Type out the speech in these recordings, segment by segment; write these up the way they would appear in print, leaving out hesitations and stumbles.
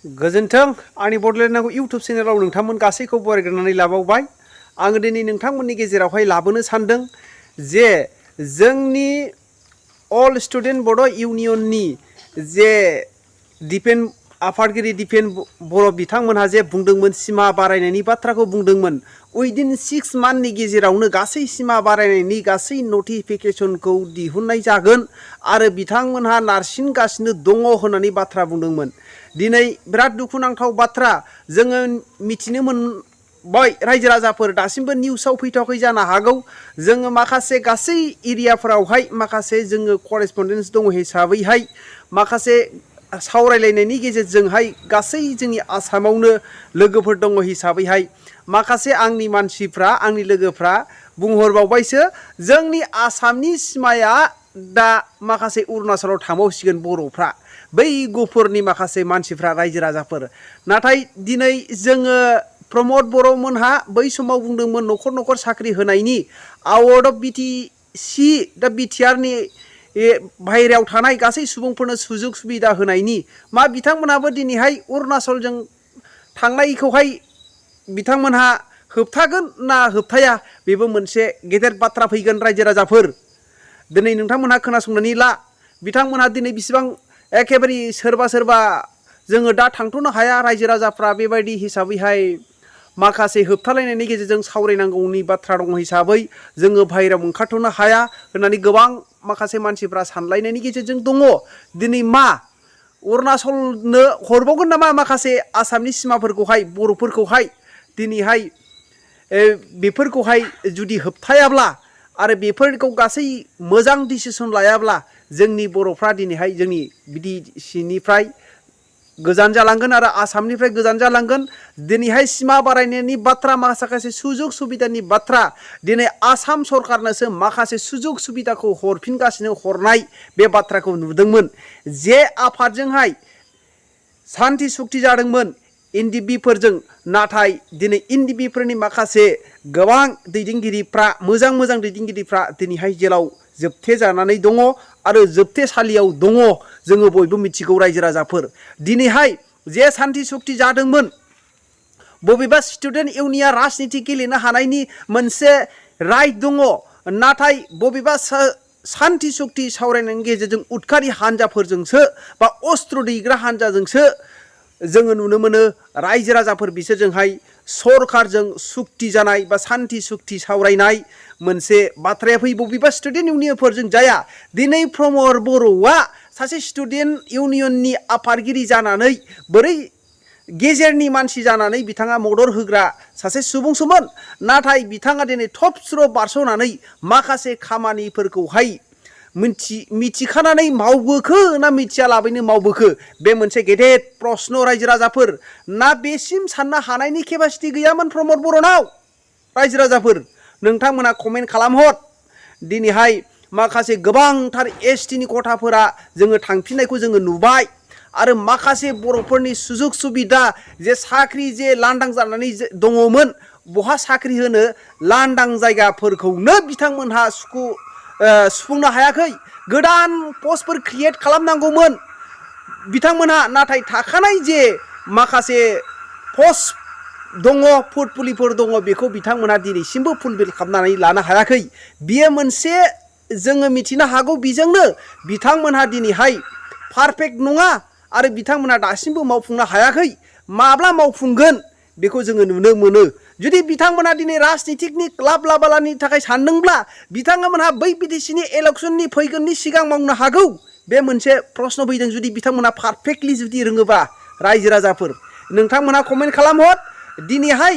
गोजोन्थों आंनि बडलेण्ड नांगौ इउट्युब चेनेलाव नोंथांमोन गासैखौ बरायग्रोनानै लाबावबाय। आं दिनै नोंथांमोननि गेजेरावहाय लाबोनो सानदों जे जोंनि अल स्टुडेन्ट बड' इउनियननि जे डिफेन्स आफादगिरि डिफेन्स बर' बिथांमोनहा जे बुंदोंमोन सिमा बारायनायनि बाथ्राखौ बुंदोंमोन। उइदिन 6 मान्थनि गेजेरावनो गासै सिमा बारायनायनि गासै नटिफिकेसनखौ दिहुननाय जागोन आरो बिथांमोनहा नारसिनगासिनो दङ होननानै बाथ्रा बुंदोंमोन। दिनै बिराद दुखुनांथाव बाथ्रा जोङो मिथिनो मोनबाय रायजो राजाफोर दासिमबो निउसाव फैथावाखै जानो हागौ। जोङो माखासे गासै एरियाफोरावहाय माखासे जोङो करेसपन्डेन्स दङ हिसाबैहाय माखासे सावरायलायनायनि गेजेरजोंहाय गासै जोंनि आसामावनो लोगोफोर दङ हिसाबैहाय माखासे आंनि मानसिफ्रा आंनि लोगोफ्रा बुंहरबावबायसो जोंनि आसामनि सिमाया दा माखासे अरुणाचलाव थांबावसिगोन बर'फ्रा बै गुफुरनि माखासे मानसिफ्रा रायजो राजाफोर। नाथाय दिनै जोङो प्रमद बर'मोनहा बै समाव बुंदोंमोन न'खर न'खर साख्रि होनायनि आउट अफ BTC दा BTR नि बाहेरायाव थानाय गासै सुबुंफोरनो सुजुग सुबिदा होनायनि मा बिथांमोनहाबो दिनैहाय अरुणाचलजों थांनायखौहाय बिथांमोनहा होबथागोन ना होबथाया बेबो मोनसे गेदेर बाथ्रा फैगोन रायजो राजाफोर। दिनै नोंथांमोनहा खोनासंनानै ला बिथांमोनहा दिनै बिसिबां एखेबारे सोरबा जोङो दा थांथ'नो हाया रायजो राजाफ्रा बेबायदि हिसाबैहाय माखासे होबथालायनायनि गेजेरजों सावरायनांगौनि बाथ्रा दङ हिसाबै जोङो बाहेरायाव ओंखारथ'नो हाया होननानै गोबां माखासे मानसिफ्रा सानलायनायनि गेजेरजों दङ। दिनै मा अरुणाचलनो हरबावगोन नामा माखासे आसामनि सिमाफोरखौहाय बर'फोरखौहाय दिनैहाय बेफोरखौहाय जुदि होबथायाब्ला आरो बेफोरखौ गासै मोजां डिसिसन लायाब्ला जोंनि बर'फ्रा दिनैहाय जोंनि BTCनिफ्राय गोजान जालांगोन आरो आसामनिफ्राय गोजान जालांगोन। दिनैहाय सिमा बारायनायनि बाथ्रा माखासे सुजुग सुबिदानि बाथ्रा दिनै आसाम सरकारनोसो माखासे सुजुग सुबिदाखौ हरफिनगासिनो हरनाय बे बाथ्राखौ नुदोंमोन। जे आफादजोंहाय सान्थि सुक्ति जादोंमोन NDBफोरजों नाथाय दिनै NDBफोरनि माखासे गोबां दैदेनगिरिफ्रा मोजां दैदेनगिरिफ्रा दिनैहाय जेलाव जोबथे जानानै दङ आरो जोबथेसालियाव दङ। जोङो बयबो मिथिगौ रायजो राजाफोर दिनैहाय जे सान्थि सुक्ति जादोंमोन बबेबा स्टुडेन्ट इउनियन राजनिति गेलेनो हानायनि मोनसे राइट दङ नाथाय बबेबा सान्थि सुक्ति सावरायनायनि गेजेरजों उदखारि हान्जाफोरजोंसो बा अस्त्र दैग्रा हान्जाजोंसो जोङो नुनो मोनो रायजो राजाफोर बिसोरजोंहाय सरकारजों सुक्ति जानाय बा सान्थि सुक्ति सावरायनाय मोनसे बाथ्राया फै बबेबा स्टुडेन्ट इउनियनफोरजों जाया। दिनै प्रमद बर'आ सासे स्टुडेन्ट इउनियननि आफादगिरि जानानै बोरै गेजेरनि मानसि जानानै बिथाङा मदद होग्रा सासे सुबुंसोमोन नाथाय बिथाङा दिनै टप स्र' बारस'नानै माखासे खामानिफोरखौहाय मिथिखानानै मावबोखो ना मिथियालाबायनो मावबोखो बे मोनसे गेदेर प्रश्न रायजो राजाफोर। ना बेसिम साननो हानायनि केपासिटि गैयामोन प्रमद बर'नाव रायजो राजाफोर नोंथांमोना कमेन्ट खालामहर। दिनैहाय माखासे गोबांथार STनि खथाफोरा जोङो थांफिननायखौ जोङो नुबाय आरो माखासे बर'फोरनि सुजुग सुबिदा जे साख्रि जे लांदां जानानै दङमोन बहा साख्रि होनो लांदां जायगाफोरखौनो बिथांमोनहा सुफुंनो हायाखै। गोदान पस्टफोर क्रिएट खालामनांगौमोन बिथांमोनहा नाथाय थाखानाय जे माखासे पस्ट दङ फुटफुलिफोर दङ बेखौ बिथांमोनहा दिनैसिमबो फुलफिल खालामनानै लानो हायाखै। बियो मोनसे जोङो मिथिनो हागौ बेजोंनो बिथांमोनहा दिनैहाय पारफेक्ट नङा आरो बिथांमोनहा दासिमबो मावफुंनो हायाखै। माब्ला मावफुंगोन बेखौ जोङो नुनो मोनो। जुदि बिथांमोनहा दिनै राजनितिकनि क्लाब लाबालानि थाखाय सानदोंब्ला बिथांमोनहा बै BTCनि इलेक्सननि फैगोननि सिगां मावनो हागौ। बे मोनसे प्रश्न फैदों जुदि बिथांमोनहा पारफेक्टलि जुदि रोङोबा रायजो राजाफोर नोंथांमोनहा कमेन्ट खालामहर। दिनैहाय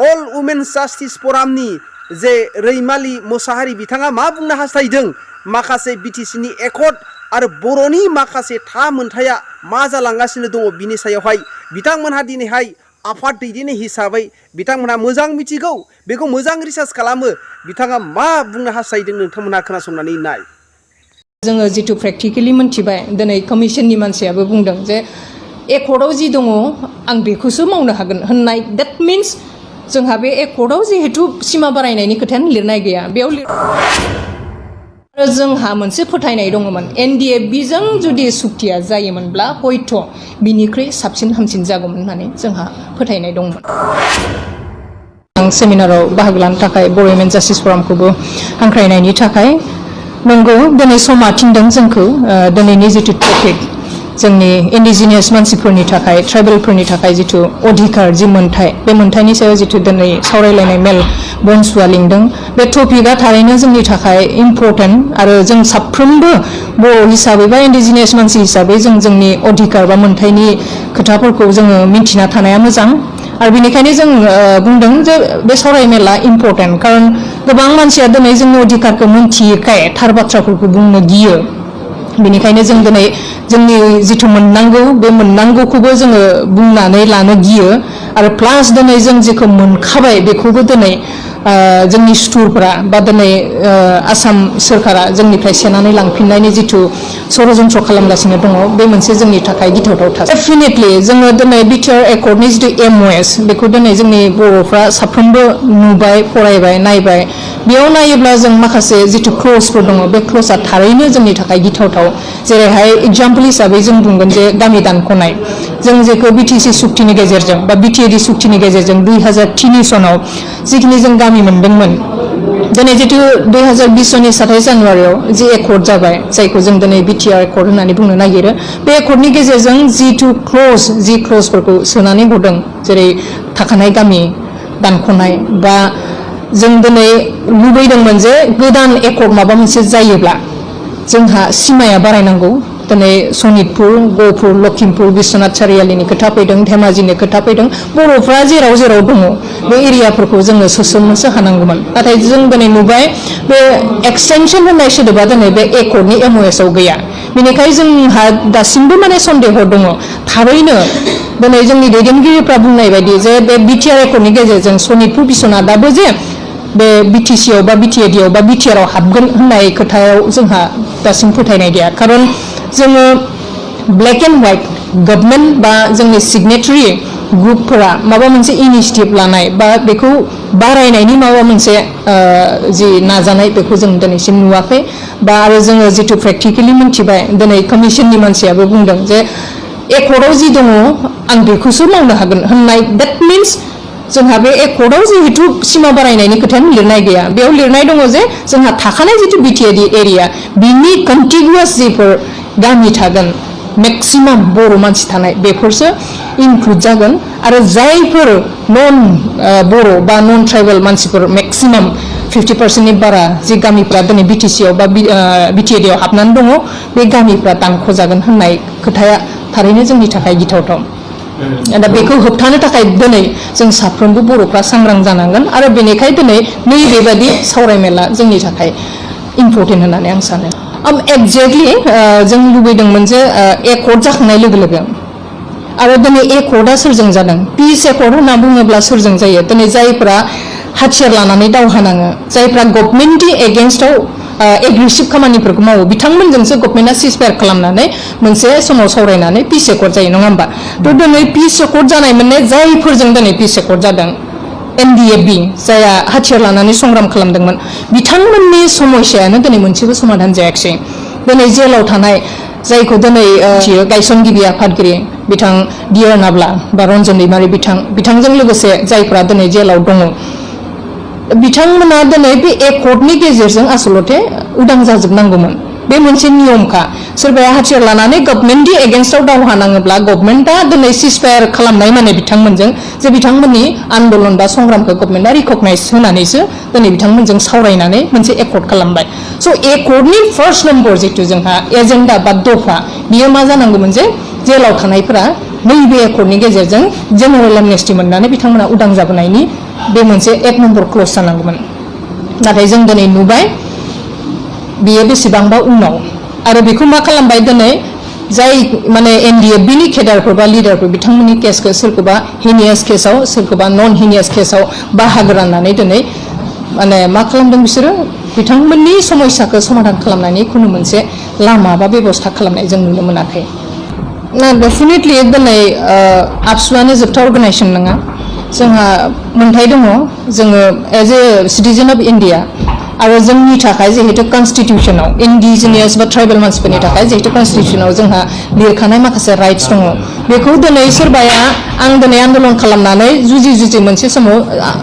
अल वुमेन्स जास्टिस फरामनि जे रैमालि मोसाहारि बिथाङा मा बुंनो हास्थायदों माखासे BTCनि एकर्ड आरो बर'नि माखासे मोनथाया मा जालांगासिनो दङ बिनि सायावहाय बिथांमोनहा दिनैहाय आफाद दैदेननाय हिसाबै बिथांमोनहा मोजां मिथिगौ बेखौ मोजां रिसार्च खालामो। बिथाङा मा बुंनो हास्थायदों नोंथांमोनहा खोनासंनानै नाय। जोङो जिथु प्रेक्टिकेलि मोनथिबाय दिनै कमिसननि मानसियाबो बुंदों जे एकर्डआव जि दङ आं बेखौसो मावनो हागोन होननाय देट मिन्स जोंहा बे एकर्डआव जिहेतु सिमा बारायनायनि खोथायानो लिरनाय गैया बेयाव आरो जोंहा मोनसे फोथायनाय दङमोन NDFB जों जुदि सुक्तिया जायोमोनब्ला हयथ' बिनिख्रुइ साबसिन हामसिन जागौमोन होननानै जोंहा फोथायनाय दंमोन। आं सेमिनाराव बाहागो लानो थाखाय बर'मेन जास्टिस फरामखौबो हांख्रायनायनि थाखाय नंगौ दिनै समा थिनदों जोंखौ दिनैनि जिथु टपिक जोंनि इन्डिजिनियास मानसिफोरनि थाखाय ट्राइबेलफोरनि थाखाय जिथु अधिकार जि मोन्थाय बे मोन्थायनि सायाव जिथु दिनै सावरायलायनाय मेल बनसुआ लिंदों बे टपिकआ थारैनो जोंनि थाखाय इम्परटेन्ट आरो जों साफ्रोमबो बर' हिसाबै बा इन्डिजिनियास मानसि हिसाबै जों जोंनि अधिकार बा मोन्थायनि खोथाफोरखौ जोङो मिन्थिना थानाया मोजां आरो बेनिखायनो जों बुंदों जे बे सावरायमेला इम्परटेन्ट खारन गोबां मानसिया दिनै जोंनि अधिकारखौ मिन्थियैखाय थार बाथ्राफोरखौ बुंनो गियो बेनिखायनो जों दिनै जोंनि जिथु मोननांगौ बे मोननांगौखौबो जोङो बुंनानै लानो गियो आरो प्लास दिनै जों जेखौ मोनखाबाय बेखौबो दिनै जोंनि सुथुरफोरा बा दिनै आसाम सोरखारा जोंनिफ्राय सेनानै लांफिननायनि जिथु षड़यन्त्र खालामगासिनो दङ बे मोनसे जोंनि थाखाय गिथावथाव थासारि। डेफिनेटलि जोङो दिनै BTR एकर्डनि जिथु MOS बेखौ दिनै जोंनि बर'फ्रा साफ्रोमबो नुबाय फरायबाय नायबाय बेयाव नायोब्ला जों माखासे जिथु क्लजफोर दङ बे क्लजआ थारैनो जोंनि थाखाय गिथावथाव जेरैहाय एग्जाम्पल हिसाबै जों बुंगोन जे गामि दानख'नाय जों जेखौ BTC सुक्तिनि गेजेरजों बा BTAD सुक्तिनि गेजेरजों 2003 सनाव जिखिनि जों गामि मोनदोंमोन दिनै जिथु 2020 सननि 27 जानुवारियाव जि एकर्ड जाबाय जायखौ जों दिनै BTR एकर्ड होननानै बुंनो नागिरो बे एकर्डनि गेजेरजों जिथु जि क्लजफोरखौ सोनानै हरदों जेरै थाखानाय गामि दानख'नाय बा जों दिनै लुबैदोंमोन जे गोदान एकर्ड माबा मोनसे जायोब्ला जोंहा सिमाया बारायनांगौ दिनै सनितपुर गहपुर लखिमपुर बिश्वनाथ सारियालिनि खोथा फैदों धेमाजिनि खोथा फैदों बर'फ्रा जेराव जेराव दङ बे एरियाफोरखौ जोङो सोसननोसो हानांगौमोन नाथाय जों दिनै नुबाय बे एक्सटेनसन होननाय सोदोबा दिनै बे एकर्डनि MOSआव गैया बेनिखायनो जोंहा दासिमबो माने सन्देह दङ थारैनो दिनै जोंनि दैदेनगिरिफ्रा बुंनाय बायदि जे बे BTR एकर्डनि गेजेरजों सनितपुर बिश्वनाथाबो जे बे BTCआव बा BTADआव बा BTRआव हाबगोन होननाय खोथायाव जोंहा दासिम फोथायनाय गैया खारन जोङो ब्लेक एन्ड व्हाइट गभर्नमेन्ट बा जोंनि सिगनेटारि ग्रुपफोरा माबा मोनसे इनिशिएटिभ लानाय बा बेखौ बारायनायनि माबा मोनसे जि नाजानाय बेखौ जों दिनैसिम नुवाखै बा आरो जोङो जिथु प्रेक्टिकेलि मिन्थिबाय दिनै कमिसननि मानसियाबो बुंदों जे एकर्डआव जि दङ आं बेखौसो मावनो हागोन होननाय द्याट मिन्स जोंहा बे एकर्डआव जिहेतु सिमा बारायनायनि खोथायानो लिरनाय गैया बेयाव लिरनाय दङ जे जोंहा थाखानाय जिथु BTAD एरिया बिनि कन्टिगुवास जिफोर गामि थागोन मेक्सिमाम बर' मानसि थानाय बेफोरसो इनक्लुड जागोन आरो जायफोर नन बर' बा नन ट्राइबेल मानसिफोर मेक्सिमाम 50%नि बारा जि गामिफ्रा दिनै BTCआव बा BTADआव हाबनानै दङ बे गामिफ्रा दानख'जागोन होननाय खोथाया थारैनो जोंनि थाखाय गिथावथाव दा बेखौ होबथानो थाखाय दिनै जों साफ्रोमबो बर'फ्रा सांग्रां जानांगोन आरो बेनिखायनो दिनै नैबेबायदि सावरायमेला जोंनि थाखाय इम्परटेन्ट होननानै आं सानो एक्जेक्टलि जों लुबैदोंमोन जे एकर्ड जाखांनाय लोगो लोगो आरो दिनै एकर्डआ सोरजों जादों पिस एकर्ड होनना बुङोब्ला सोरजों जायो दिनै जायफ्रा हाथियार लानानै दावहा नाङो जायफ्रा गभर्नमेन्टनि एगेन्स्टआव एग्रेसिभ खामानिफोरखौ मावो बिथांमोनजोंसो गभर्नमेन्टआ सिजफायार खालामनानै मोनसे समाव सावरायनानै पिस एकर्ड जायो नङा होमबा थ' दिनै पिस एकर्ड जानाय माने जायफोरजों दिनै पिस एकर्ड जादों NDFB जाया हाथियार लानानै संग्राम खालामदोंमोन बिथांमोननि समस्यायानो दिनै मोनसेबो समाधान जायाखिसै दिनै जेलाव थानाय जायखौ दिनै गायसनगिरि आफादगिरि बिथां डिआर नाब्ला बा रन्जन दैमारि बिथांजों लोगोसे जायफ्रा दिनै जेलाव दङ बिथांमोना दिनै बे एकर्डनि गेजेरजों आसलते उदां जाजोबनांगौमोन बे मोनसे नियमखा सोरबाया हाथियार लानानै गभर्नमेन्टनि एगेन्स्टआव दावहा नाङोब्ला गभर्नमेन्टआ दिनै सिजफायार खालामनाय माने बिथांमोनजों जे बिथांमोननि आन्दलन बा संग्रामखौ गभर्नमेन्टआ रिकगनाइज होनानैसो दिनै बिथांमोनजों सावरायनानै मोनसे एकर्ड खालामबाय स' एकर्डनि फार्स्ट नम्बर जितु जोंहा एजेन्डा बा दफा बियो मा जानांगौमोन जे जेलाव थानायफोरा नैबे एकर्डनि गेजेरजों जेनेरेल एमनेस्टि मोननानै बिथांमोना उदां जाबोनायनि बे मोनसे 1 नम्बर क्लज जानांगौमोन नाथाय जों दिनै नुबाय बियो बेसेबांबा उनाव आरो बेखौ मा खालामबाय दिनै जाय माने NDFBनि केडारफोर बा लिडारफोर बिथांमोननि केसखौ सोरखौबा हिनियास केसाव सोरखौबा नन हिनियास केसाव बाहागो राननानै दिनै माने मा खालामदों बिसोरो बिथांमोननि समस्याखौ समाधान खालामनायनि खुनु मोनसे लामा बा बेबस्था खालामनाय जों नुनो मोनाखै ना डेफिनेटलि दिनै आबसुआनो जोबथा अर्गानाइजेसन नङा जोंहा मोन्थाय दङ जोङो as a citizen of India आरो जोंनि थाखाय जिहेतु कनस्टिटिउशनाव इन्डिजिनियास बा ट्राइबेल मानसिफोरनि थाखाय जिहेतु कनस्टिटिउशनाव जोंहा लिरखानाय माखासे राइट्स दङ बेखौ दिनै सोरबाया आं दिनै आन्दलन खालामनानै जुजि मोनसे समाव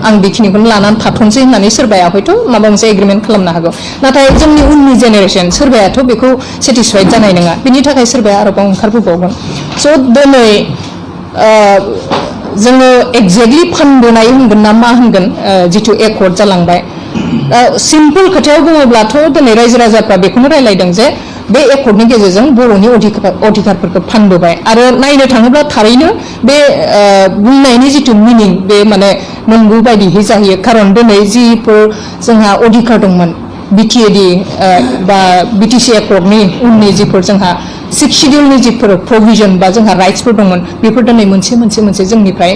आं बेखिनिखौनो लानानै थाथ'नोसै होननानै सोरबाया हयथ' माबा मोनसे एग्रिमेन्ट खालामनो हागौ नाथाय जोंनि उननि जेनेरेसन सोरबायाथ' बेखौ सेटिसफाइड जानाय नङा बिनि थाखाय सोरबाया आरोबाव ओंखारबोबावगोन स' दिनै जोङो एक्जेक्टलि फानबोनाय होनगोन ना मा होनगोन जिथु एकर्ड जालांबाय सिम्पल खोथायाव बुङोब्लाथ' दिनै रायजो राजाफ्रा बेखौनो रायलायदों जे बे एकर्डनि गेजेरजों बर'नि अधिकारफोरखौ फानबोबाय आरो नायनो थाङोब्ला थारैनो बे बुंनायनि जिथु मिनिं बे माने नंगौ बायदिहै जाहैयो खारन दिनै जिफोर जोंहा अधिकार दंमोन बिटिएडि बा बिटिसि एकर्डनि उननि जिफोर जोंहा 6 शिडिउलनि जिफोर प्रभिजन बा जोंहा राइट्सफोर दंमोन बेफोर दिनै मोनसे जोंनिफ्राय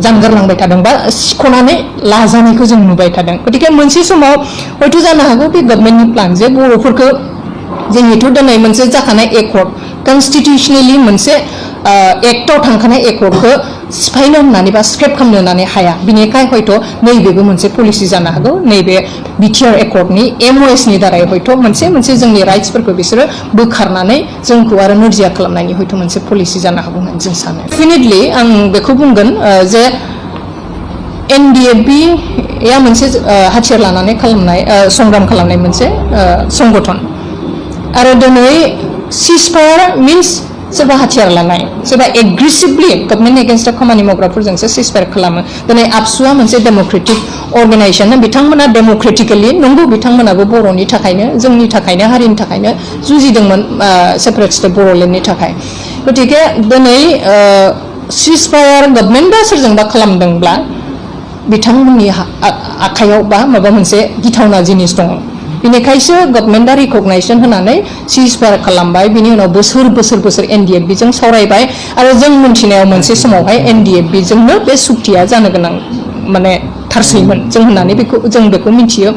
जानगारलांबाय थादों बा सिख'नानै लाजानायखौ जों नुबाय थादों गतिके मोनसे समाव हयथ' जानो हागौ बे गभर्नमेन्टनि प्लान जे बर'फोरखौ जिहेतु दिनै मोनसे जाखानाय एकर्ड कनस्टिटिउसनेलि मोनसे एक्टआव थांखानाय एकर्डखौ सिफायनो होननानै बा स्क्रेप खालामनो होननानै हाया बिनिखाय हयथ' नैबेबो मोनसे पलिसि जानो हागौ नैबे BTR एकर्डनि MOSनि दारै हयथ' मोनसे जोंनि राइट्सफोरखौ बिसोरो बोखारनानै जोंखौ आरो नोरजिया खालामनायनि हयथ' मोनसे पलिसि जानो हागौ होननानै जों सानो डेफिनेटलि आं बेखौ बुंगोन जे NDFB-या मोनसे हाथियार लानानै खालामनाय संग्राम खालामनाय मोनसे संगठन आरो दिनै सिजफायार मिन्स सोरबा हाथियार लानाय सोरबा एग्रेसिभलि गभर्नमेन्ट एगेन्स्टआव खामानि मावग्राफोरजोंसो सिजफायार खालामो दिनै आबसुआ मोनसे डेम'क्रेटिक अर्गानाइजेसन बिथांमोना डेम'क्रेटिकेलि नंगौ बिथांमोनाबो बर'नि थाखायनो जोंनि थाखायनो हारिनि थाखायनो जुजिदोंमोन सेपारेट स्टेट बर'लेण्डनि थाखाय गतिके दिनै सिजफायार गभर्नमेन्टआ सोरजोंबा खालामदोंब्ला बिथांमोननि आखायाव बा माबा मोनसे गिथावना जिनिस दङ बिनिखायसो गभर्नमेन्टआ रिकगनाइजेसन होनानै सिजफायार खालामबाय बिनि उनाव बोसोर NDFB-जों सावरायबाय आरो जों मिन्थिनायाव मोनसे समावहाय NDFB-जोंनो बे सुक्तिया जानो गोनां माने थारसैमोन जों होननानै जों बेखौ मिथियो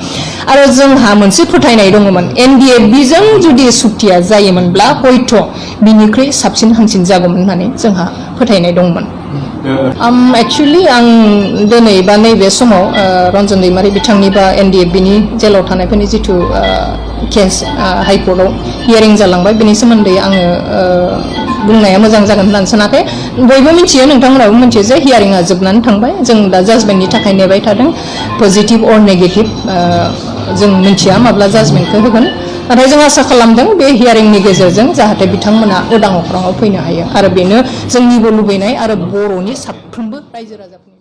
आरो जोंहा मोनसे फोथायनाय दङमोन NDFB-जों जुदि सुक्तिया जायोमोनब्ला हयथ' बिनिख्रुइ साबसिन हामसिन जागौमोन होननानै जोंहा फोथायनाय दंमोन एक्चुअली आं दिनै बा नैबे समाव रन्जन दैमारि बिथांनि बा NDFB-नि जेलाव थानायफोरनि जिथु केस हाइकर्टआव हियारिं जालांबाय बेनि सोमोन्दै आङो बुंनाया मोजां जागोन होननानै सानाखै बयबो मिथियो नोंथांमोनाबो मिथियो जे हियारिंआ जोबनानै थांबाय जों दा जाजमेन्टनि थाखाय नेबाय थादों पजिटिभ अर नेगेटिभ जों मिथिया माब्ला जाजमेन्टखौ होगोन नाथाय जों आसा खालामदों बे हियारिंनि गेजेरजों जाहाथे बिथांमोना उदां अख्राङाव फैनो हायो आरो बेनो जोंनिबो लुबैनाय आरो बर'नि साफ्रोमबो रायजो राजाफोरनि